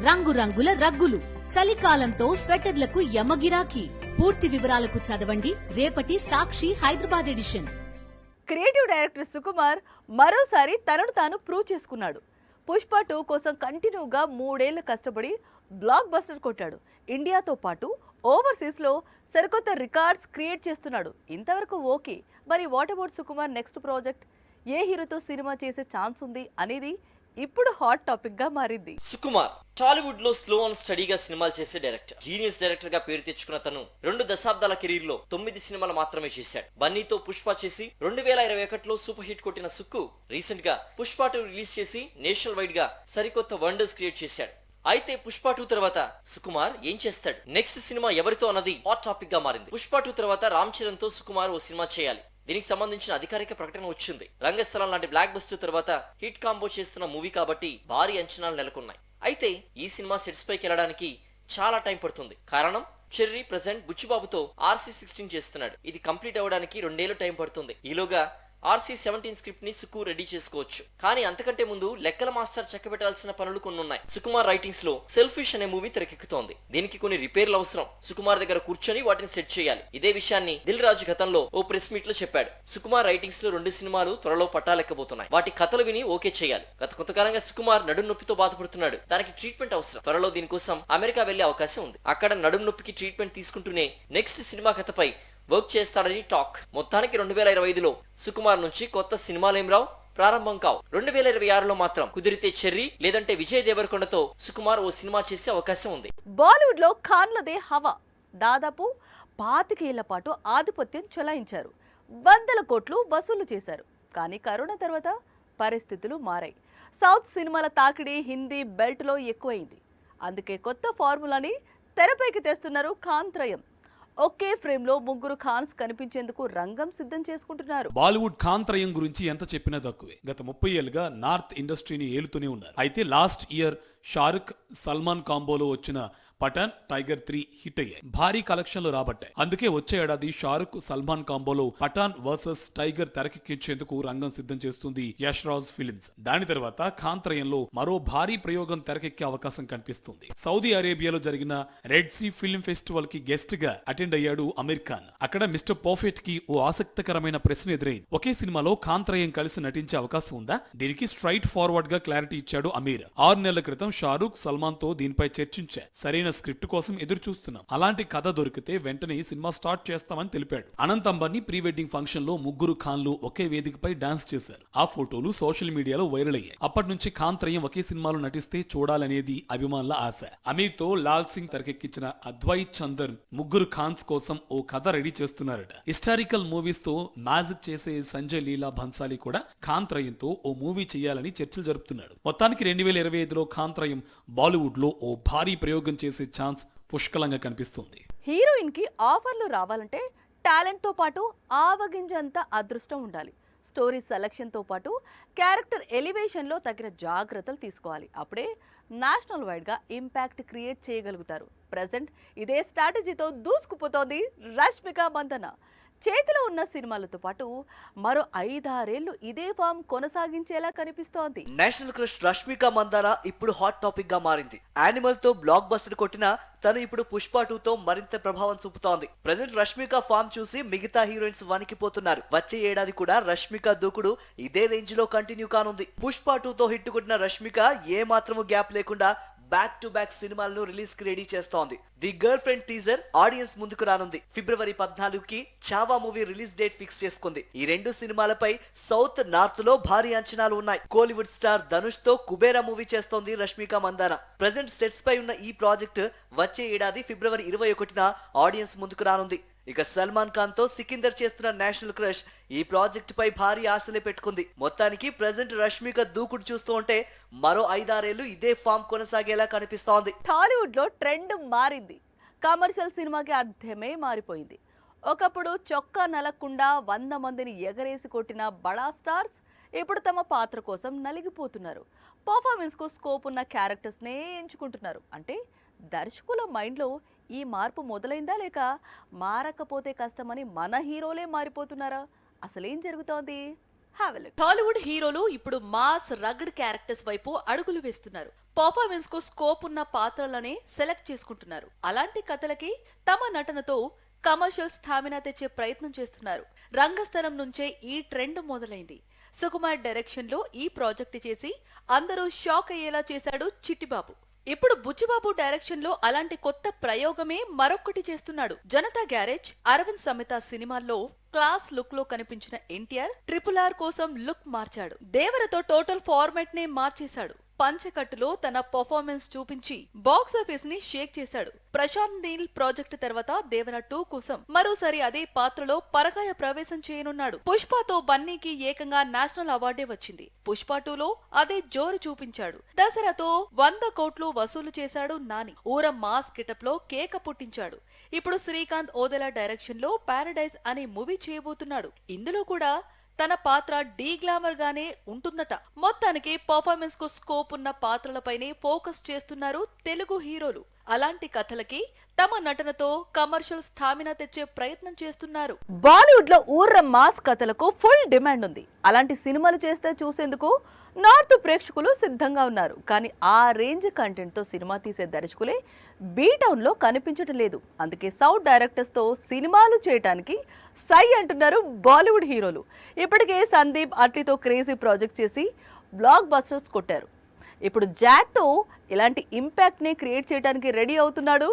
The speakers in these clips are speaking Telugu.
రంగురంగుల రగ్గులు, చలికాలంతో స్వెటర్లకు యమగిరాకీ. పూర్తి వివరాలకు చదవండి రేపటి Sakshi Hyderabad edition. Creative director Sukumar మరోసారి తనను తాను ప్రూవ్ చేసుకున్నాడు. పుష్ప 2 కోసం కంటిన్యూగా 3 ఏళ్లు కష్టపడి బ్లాక్ బస్టర్ కొట్టాడు. ఇండియాతో పాటు ఓవర్సీస్ లో సరికొత్త రికార్డ్స్ క్రియేట్ చేస్తున్నాడు. ఇంతవరకు ఓకే, మరి what about Sukumar next project? ఏ హీరోతో సినిమా చేసే ఛాన్స్ ఉంది అనేది ఇప్పుడు హాట్ టాపిక్ గా మారింది. సుకుమార్ టాలీవుడ్ లో స్లో అండ్ స్టడీగా సినిమాలు చేసే డైరెక్టర్. జీనియస్ డైరెక్టర్ గా పేరు తెచ్చుకున్న తను 2 దశాబ్దాల కెరీర్ లో 9 సినిమాలు మాత్రమే చేశాడు. బన్నీతో పుష్ప చేసి 2021లో సూపర్ హిట్ కొట్టిన సుక్కు రీసెంట్ గా పుష్ప 2 రిలీజ్ చేసి నేషనల్ వైడ్ గా సరికొత్త వండర్స్ క్రియేట్ చేశాడు. అయితే పుష్ప 2 తర్వాత సుకుమార్ ఏం చేస్తాడు, నెక్స్ట్ సినిమా ఎవరితో అన్నది హాట్ టాపిక్ గా మారింది. పుష్ప 2 తర్వాత రామ్ చరణ్ తో సుకుమార్ ఓ సినిమా చేయాలి. దీనికి సంబంధించిన అధికారిక ప్రకటన వచ్చింది. రంగస్థలం లాంటి బ్లాక్ బస్టర్ తర్వాత హిట్ కాంబో చేస్తున్న మూవీ కాబట్టి భారీ అంచనాలు నెలకొన్నాయి. అయితే ఈ సినిమా సెట్స్ పైకి వెళ్ళడానికి చాలా టైం పడుతుంది. కారణం, చెర్రీ ప్రెసెంట్ బుచ్చిబాబుతో RC16 చేస్తున్నాడు. ఇది కంప్లీట్ అవ్వడానికి 2 ఏళ్లు టైం పడుతుంది. ఈలోగా RC17 స్క్రిప్ట్ ని సుకు రెడీ చేసుకోవచ్చు. కానీ అంతకంటే ముందు లెక్కల మాస్టర్ చక్కబెట్టాల్సిన పనులు కొన్ని ఉన్నాయి. సుకుమార్ రైటింగ్స్ లో సెల్ఫిష్ అనే మూవీ తెరకెక్కుతోంది. దీనికి కొన్ని రిపేర్లు అవసరం. సుకుమార్ దగ్గర కూర్చొని వాటిని సెట్ చేయాలి. ఇదే విషయాన్ని దిల్ రాజు గతంలో ఓ ప్రెస్ మీట్ లో చెప్పాడు. సుకుమార్ రైటింగ్స్ లో 2 సినిమాలు త్వరలో పట్టాలెక్కబోతున్నాయి. వాటి కథలు విని ఓకే చేయాలి. గత కొంతకాలంగా సుకుమార్ నడుం నొప్పితో బాధపడుతున్నాడు. దానికి ట్రీట్మెంట్ అవసరం. త్వరలో దీనికోసం అమెరికా వెళ్లే అవకాశం ఉంది. అక్కడ నడుం నొప్పికి ట్రీట్మెంట్ తీసుకుంటూనే నెక్స్ట్ సినిమా కథపై వర్క్ చేస్తాడని టాక్. మొత్తానికి 2025లో సుకుమార్ నుంచి కొత్త సినిమాలేం రావు, ప్రారంభం కావు. 2026లో మాత్రం కుదిరితే చెర్రీ లేదంటే విజయ్ దేవరకొండతో సుకుమార్ ఓ సినిమా చేసే అవకాశం ఉంది. బాలీవుడ్ లో ఖాన్లదే హవా. దాదాపు 25 ఏళ్ల పాటు ఆధిపత్యం చెలాయించారు. 100 కోట్లు వసూలు చేశారు. కానీ కరోనా తర్వాత పరిస్థితులు మారాయి. సౌత్ సినిమాల తాకిడి హిందీ బెల్ట్ లో ఎక్కువైంది. అందుకే కొత్త ఫార్ములాని తెరపైకి తెస్తున్నారు ఖాన్ త్రయం. ఒకే ఫ్రేమ్ లో 3 ఖాన్స్ కనిపించేందుకు రంగం సిద్ధం చేసుకుంటున్నారు. బాలీవుడ్ ఖాన్ త్రయం గురించి ఎంత చెప్పినా తక్కువే. గత 30 ఏళ్లుగా నార్త్ ఇండస్ట్రీని ఏలుతూనే ఉన్నారు. అయితే లాస్ట్ ఇయర్ షారుఖ్ సల్మాన్ కాంబోలో వచ్చిన పఠాన్, టైగర్ 3 హిట్ అయ్యాయి. భారీ కలెక్షన్లు రాబట్టాయి. అందుకే వచ్చే ఏడాది షారుఖ్ సల్మాన్ కాంబోలో పఠాన్ వర్సెస్ టైగర్ తెరకెక్కించేందుకు రంగం సిద్ధం చేస్తుంది యష్ రాజ్ ఫిల్మ్స్. దాని తర్వాత ఖాన్ త్రయంలో మరో భారీ ప్రయోగం తెరకెక్కే అవకాశం కనిపిస్తుంది. సౌదీ అరేబియాలో జరిగిన రెడ్ సీ ఫిల్మ్ ఫెస్టివల్ కి గెస్ట్ గా అటెండ్ అయ్యాడు అమీర్ ఖాన్. అక్కడ మిస్టర్ పర్ఫెక్ట్ కి ఓ ఆసక్తికరమైన ప్రశ్న ఎదురైంది. ఒకే సినిమాలో ఖాన్ త్రయం కలిసి నటించే అవకాశం ఉందా? దీనికి స్ట్రైట్ ఫార్వర్డ్ గా క్లారిటీ ఇచ్చాడు అమీర్. 6 నెలల క్రితం షారుఖ్ సల్మాన్ తో దీనిపై చర్చించా. సరైన స్క్రిప్ట్ కోసం ఎదురు చూస్తున్నాం. అలాంటి కథ దొరికితే వెంటనే సినిమా స్టార్ట్ చేస్తామని తెలిపాడు. Anant Ambani pre wedding function లో 3 ఖాన్లు ఒకే వేదికపై డాన్స్ చేశారు. ఆ ఫోటోలు సోషల్ మీడియాలో వైరల్ అయ్యాయి. అప్పటి నుంచి ఖాన్ త్రయం ఒకే సినిమాలో నటిస్తే చూడాలనేది అభిమానుల ఆశ. అమీర్ తో లాల్ సింగ్ తెరకెక్కించిన అద్వైత్ చందర్ 3 ఖాన్స్ కోసం ఓ కథ రెడీ చేస్తున్నారట. హిస్టారికల్ మూవీస్ తో మ్యాజిక్ చేసే సంజయ్ లీలా భన్సాలి కూడా ఖాన్ త్రయంతో ఓ మూవీ చేయాలని చర్చలు జరుపుతున్నాడు. మొత్తానికి 2025లో ఖాన్ త్రయం బాలీవుడ్ లో ఓ భారీ ప్రయోగం చేసే ఛాన్స్ పుష్కలంగా కనిపిస్తుంది. హీరోయిన్ కి ఆఫర్లు రావాలంటే టాలెంట్ తో పాటు ఆవగింజంత అదృష్టం ఉండాలి. స్టోరీ సెలక్షన్ తో పాటు క్యారెక్టర్ ఎలివేషన్ లో తగిన జాగ్రత్తలు తీసుకోవాలి. అప్పుడే నేషనల్ వైడ్ గా ఇంపాక్ట్ క్రియేట్ చేయగలుగుతారు. ప్రెజెంట్ ఇదే స్ట్రాటజీతో దూసుకుపోతోంది రష్మిక మందన. చేతిలో ఉన్న సినిమాలతో పాటు మరో 5-6 ఏళ్లు ఇదే ఫామ్ కొనసాగించేలా కనిపిస్తోంది. నేషనల్ క్రష్ రష్మిక మందాన ఇప్పుడు హాట్ టాపిక్ గా మారింది. యానిమల్ తో బ్లాక్ బస్టర్ కొట్టిన తను ఇప్పుడు పుష్ప 2తో మరింత ప్రభావం చూపుతోంది. ప్రెజెంట్ రష్మిక ఫామ్ చూసి మిగతా హీరోయిన్స్ వణికిపోతున్నారు. వచ్చే ఏడాది కూడా రష్మిక దూకుడు ఇదే రేంజ్ లో కంటిన్యూ కానుంది. పుష్ప 2తో హిట్ కొట్టిన రష్మిక ఏ మాత్రము గ్యాప్ లేకుండా బ్యాక్ టు బ్యాక్ సినిమాలను రిలీజ్ కి రెడీ చేస్తోంది. The girl friend teaser audience ముందుకు రానుంది. ఫిబ్రవరి 14కి Chhaava movie release date fix చేసుకుంది. ఈ 2 సినిమాలపై సౌత్ నార్త్ లో భారీ అంచనాలు ఉన్నాయి. కోలీవుడ్ స్టార్ ధనుష్ తో కుబేరా మూవీ చేస్తోంది రష్మిక మందాన. ప్రెజెంట్ సెట్స్ పై ఉన్న ఈ ప్రాజెక్ట్ వచ్చే ఏడాది ఫిబ్రవరి 21న ఆడియన్స్ ముందుకు రానుంది. ఇక సల్మాన్ ఖాన్ తో సికిందర్ చేస్తున్న నేషనల్ క్రష్ ఈ ప్రాజెక్ట్ పై భారీ ఆశలే పెట్టుకుంది. మొత్తానికి ప్రెజెంట్ రష్మిక దూకుడు చూస్తూ ఉంటే మరో 5-6 ఏళ్లు ఇదే ఫామ్ కొనసాగేలా కనిపిస్తోంది. టాలీవుడ్ లో ట్రెండ్ మారింది. కమర్షియల్ సినిమాకి అర్థమే మారిపోయింది. ఒకప్పుడు చొక్కా నలగకుండా 100 మందిని ఎగరేసి కొట్టిన బడా స్టార్స్ ఇప్పుడు తమ పాత్ర కోసం నలిగిపోతున్నారు. పర్ఫార్మెన్స్ కు స్కోప్ ఉన్న క్యారెక్టర్స్ నే ఎంచుకుంటున్నారు. అంటే దర్శకుల మైండ్ లో ఈ మార్పు మొదలైందా, లేక మారకపోతే కష్టమని మన హీరోలే మారిపోతున్నారా? అసలేం జరుగుతోంది? టాలీవుడ్ హీరోలు ఇప్పుడు మాస్ రగడ్ క్యారెక్టర్స్ వైపు అడుగులు వేస్తున్నారు. పర్ఫార్మెన్స్ కు స్కోప్ ఉన్న పాత్రలనే సెలెక్ట్ చేసుకుంటున్నారు. అలాంటి కథలకి తమ నటనతో కమర్షియల్ స్టామినా తెచ్చే ప్రయత్నం చేస్తున్నారు. రంగస్థలం నుంచే ఈ ట్రెండ్ మొదలైంది. సుకుమార్ డైరెక్షన్ లో ఈ ప్రాజెక్ట్ చేసి అందరూ షాక్ అయ్యేలా చేశాడు చిట్టిబాబు. ఇప్పుడు బుచ్చిబాబు డైరెక్షన్ లో అలాంటి కొత్త ప్రయోగమే మరొక్కటి చేస్తున్నాడు. జనతా గ్యారేజ్, అరవింద్ సమేత సినిమాల్లో క్లాస్ లుక్ లో కనిపించిన ఎన్టీఆర్ RRR కోసం లుక్ మార్చాడు. దేవరతో టోటల్ ఫార్మాట్ నే మార్చేశాడు. పంచకట్టులో తన పర్ఫార్మెన్స్ చూపించి బాక్స్ ఆఫీస్ ని షేక్ చేశాడు. ప్రశాంత్ నీల్ ప్రాజెక్ట్ తర్వాత దేవర 2 కోసం మరోసారి అదే పాత్రలో పరకాయ ప్రవేశం చేయనున్నాడు. పుష్పతో బన్నీకి ఏకంగా నేషనల్ అవార్డే వచ్చింది. పుష్ప 2లో అదే జోరు చూపించాడు. దసరాతో 100 కోట్లు వసూలు చేశాడు నాని. ఊర మాస్ కిటప్ లో కేక పుట్టించాడు. ఇప్పుడు శ్రీకాంత్ ఓదెలా డైరెక్షన్ లో పారడైజ్ అనే మూవీ చేయబోతున్నాడు. ఇందులో కూడా తన పాత్ర డీ గ్లామర్ గానే ఉంటుందట. మొత్తానికి పర్ఫార్మెన్స్ కు స్కోప్ ఉన్న పాత్రలపైనే ఫోకస్ చేస్తున్నారు తెలుగు హీరోలు. అలాంటి కథలకి తమ నటనతో కమర్షియల్ స్టామినా తెచ్చే ప్రయత్నం చేస్తున్నారు. బాలీవుడ్ లో ఊర్ర మాస్ కథలకు ఫుల్ డిమాండ్ ఉంది. అలాంటి సినిమాలు చేస్తే చూసేందుకు నార్త్ ప్రేక్షకులు సిద్ధంగా ఉన్నారు. కానీ ఆ రేంజ్ కంటెంట్ తో సినిమా తీసే దర్శకులే బీటౌన్ లో కనిపించడం లేదు. అందుకే సౌత్ డైరెక్టర్స్ తో సినిమాలు చేయడానికి సై అంటున్నారు బాలీవుడ్ హీరోలు. ఇప్పటికే సందీప్ అట్లీతో క్రేజీ ప్రాజెక్ట్ చేసి బ్లాక్ బస్టర్స్ కొట్టారు. ఇప్పుడు జాట్ తో ఇలాంటి ఇంపాక్ట్ ని క్రియేట్ చేయడానికి రెడీ అవుతున్నాడు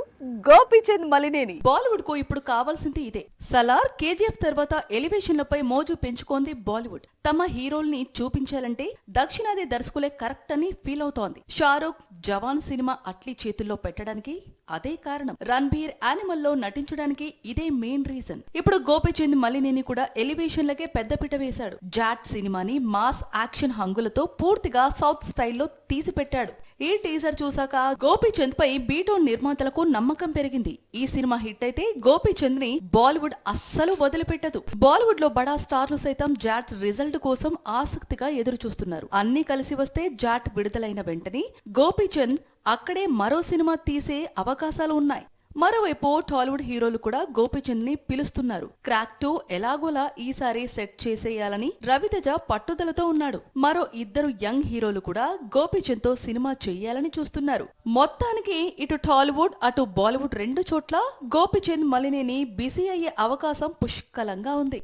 గోపీచంద్ మలినేని. బాలీవుడ్ కు ఇప్పుడు కావాల్సింది ఇదే. సలార్, KGF తర్వాత ఎలివేషన్లపై మోజు పెంచుకోంది బాలీవుడ్. తమ హీరోల్ని చూపించాలంటే దక్షిణాది దర్శకులే కరెక్ట్ అని ఫీల్ అవుతోంది. షారూక్ జవాన్ సినిమా అట్లీ చేతుల్లో పెట్టడానికి అదే కారణం. రణ్బీర్ యానిమల్ లో నటించడానికి ఇదే మెయిన్ రీజన్. ఇప్పుడు గోపీచంద్ మలినేని కూడా ఎలివేషన్లకే పెద్దపీట వేశాడు. జాట్ సినిమాని మాస్ యాక్షన్ హంగులతో పూర్తిగా సౌత్ స్టైల్లో తీసి పెట్టాడు. ఈ టీజర్ చూసాక గోపీచంద్ పై బీటౌన్ నిర్మాతలకు నమ్మకం పెరిగింది. ఈ సినిమా హిట్ అయితే గోపీచంద్ ని బాలీవుడ్ అస్సలు వదిలిపెట్టదు. బాలీవుడ్ లో బడా స్టార్లు సైతం జాట్ రిజల్ట్ కోసం ఆసక్తిగా ఎదురు చూస్తున్నారు. అన్ని కలిసి వస్తే జాట్ విడుదలైన వెంటనే గోపీచంద్ అక్కడే మరో సినిమా తీసే అవకాశాలు ఉన్నాయి. మరోవైపు టాలీవుడ్ హీరోలు కూడా గోపీచంద్ ని పిలుస్తున్నారు. క్రాక్ 2 ఎలాగోలా ఈసారి సెట్ చేసేయాలని రవితేజ పట్టుదలతో ఉన్నాడు. మరో 2 యంగ్ హీరోలు కూడా గోపీచంద్ తో సినిమా చెయ్యాలని చూస్తున్నారు. మొత్తానికి ఇటు టాలీవుడ్ అటు బాలీవుడ్ 2 చోట్ల గోపీచంద్ మలినేని బిజీ అయ్యే అవకాశం పుష్కలంగా ఉంది.